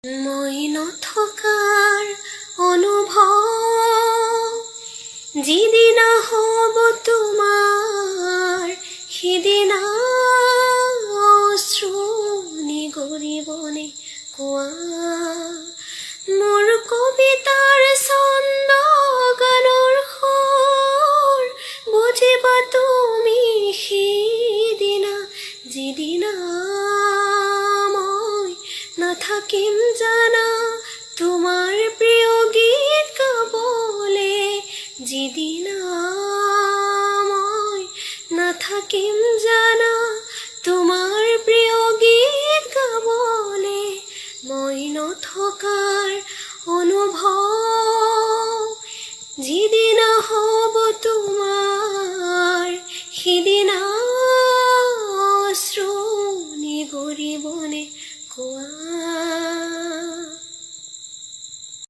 মই নথকাৰ অনুভৱ যিদিনা হ'ব তোমাৰ সিদিনা অশ্ৰু নিগৰিবনে কোৱা। মোৰ কবিতাৰ ছন্দ গানৰ সুৰ বুজিবা তুমি সিদিনা যিদিনা নাথাকিম জানা তোমাৰ প্ৰিয় গীত গাবলে। যিদিনা মই নাথাকিম জানা তোমাৰ প্ৰিয় গীত গাবলে। মই নথকাৰ অনুভৱ যিদিনা হ'ব তোমাৰ সিদিনা অশ্ৰু নিগৰিবনে কোৱা।